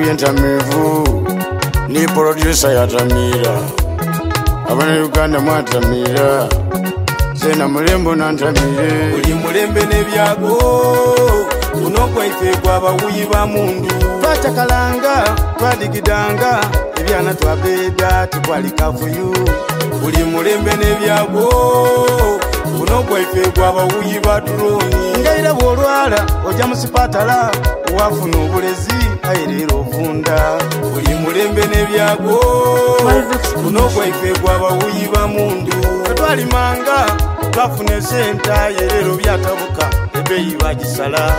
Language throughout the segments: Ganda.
Nakuye ntamivu ni producer ya Tamira. Abana Uganda mwatamira. Zena mulembo nantamire. Uli mulembe nebyago unokwa ife kwa bawuyi ba mundu. Twachakalanga twadigidanga ebyana twabeda tukwalika fuyu. Uli mulembe nebyago unokwa ife kwa bawuyi ba droni. Ngaira bwolwala oja musipatala wafuna obulezi ayirira ofunda. Uli mulembe nebyago unokwa ife kwa bawuyi ba mundu. Twalimanga twafuna senta yerero byatabuka ebeyi bagisala.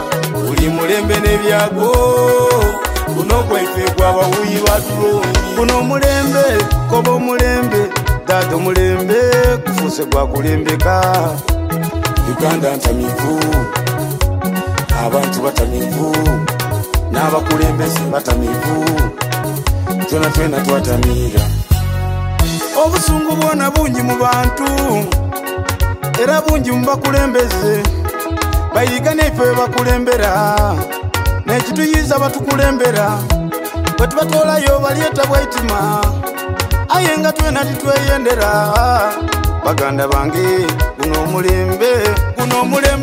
Uli mulembe nebyago unokwa ife kwa bawuyi ba droni. Kuno mulembe kobo mulembe dado mulembe kufuse gwa kulembeka. Uganda ntamivu abantu batamivu n'abakulembeze batamivu tona twena twatamira. Obusungu bwona bungi mu bantu era bungi mu bakulembeze bayiga naife bakulembera nekituyiza batukulembera bwe tubatolayo balyeta bwaitima aye nga twena titweyendera. Baganda bange guno omulembe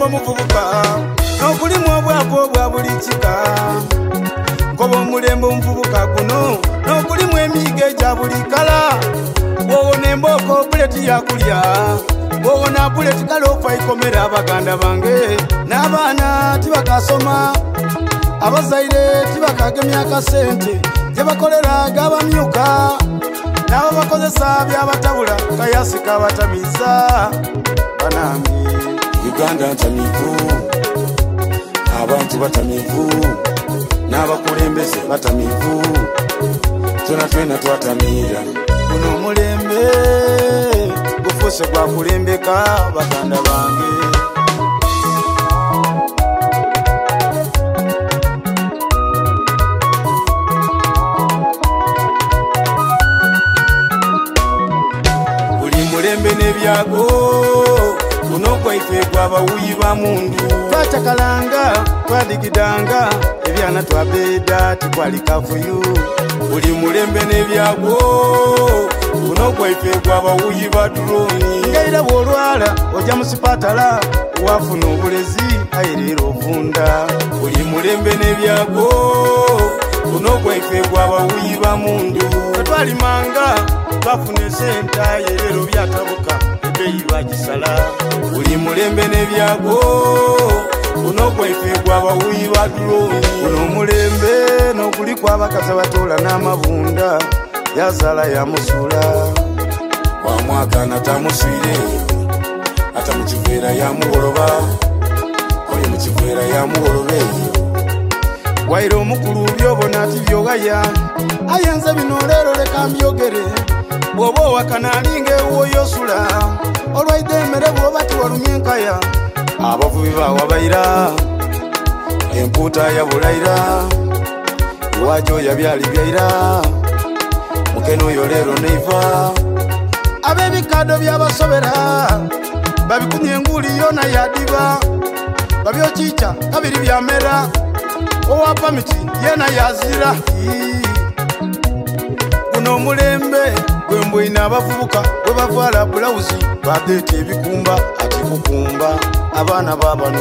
omuvubuka n'okulimu obwako obwa buli kika. Koba omulembe omuvubuka guno n'okulimu emiyiga egya buli kala. Wowona embooko buleti yakulya wowona buleti kalofa ikomera. Baganda bange n'abaana tibakasoma abazaire tibakagemya akasente gyebakolera gabamyuka nabo bakozesa byabatabula kayasika batamiza. Banange Uganda ntamivu abantu batamivu n'abakulembeze batamivu tona twena twatamira. guno omulembe gufuse gwa kulembeka. Baganda bange Uli mulembe nebyago unokwa ife kwa bawuyi ba mundu. twachakalanga twadigidanga ebyana twabeda tukwalika fuyu. Uli mulembe nebyago unokwa ife kwa bawuyi ba droni. Ngaira bwolwala oja musipatala wafuna obulezi ayirira ofunda. Uli mulembe nebyago unokwa ife kwa bawuyi ba mundu. Twalimanga twafuna senta yerero byatabuka ebeyi bagisala. Uli mulembe nebyago unokwa ife kwa bawuyi ba droni. Guno omulembe n'okuli kw'abakazi abatola n'amabunda yazala yamusula. Wamwagana tamuswire ata mukiveera yamuwoloba oyo mukiveera yamuwolobe. Waira omukulu byobona ati byogaya ayenze bino leero leka mbyogere. Bw'oba owakana alinga ewooyosula olwaide emmere bw'oba tiwalumye enkaya. Abavubi bawabayira empuuta yabulayira iwajo yabyali byayira mukene oyo leero neiva. Ab'ebikado byabasobera babikumye enguli yona yadiba babyokica kabiri byamera. Owa pamiti yena yazira. Guno omulembe gwembwina abavubuka bwe bavala bulawuzi badeeta ebikumba ati kukumba abaana babano.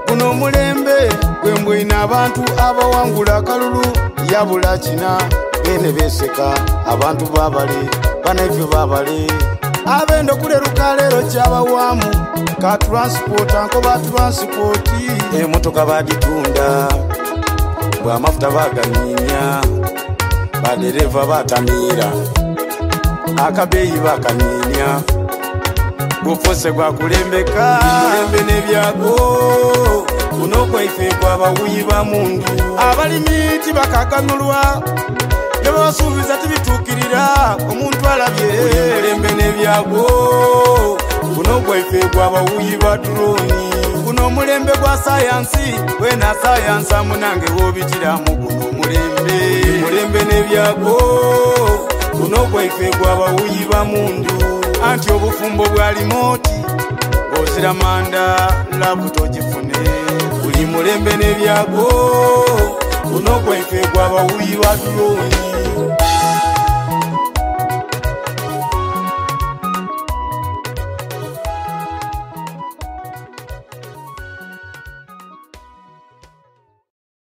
Guno omulembe gwembwina abantu abawangula akalulu yabula kina bene beseka abantu babale banaife babale. Abendo kuleruka leero kyabawamu ka transport anko ba transport. Emotoka baditunda bw'amafuta baganyinya badereva batamira akabeyi bakanyinya. Gufuse gwa kulembeka mulembe nebyago unokwa ife kwa bawuyi ba mundu. Abalimi tibakaganulwa byebasuubiza tibitukirira omuntu alabye. Mulembe nebyago unokwa ife kwa bawuyi ba droni. Guno omulembe gwa sayansi wena sayansa munange wobitiramu. Guno omulembe mulembe nebyago unokwa ife kwa bawuyi ba mundu. Anti obufumbo bwa limoti ozira manda labuto gifune. buli mulembe n'ebyago guno gwaife gw'abawuyi ba tulungi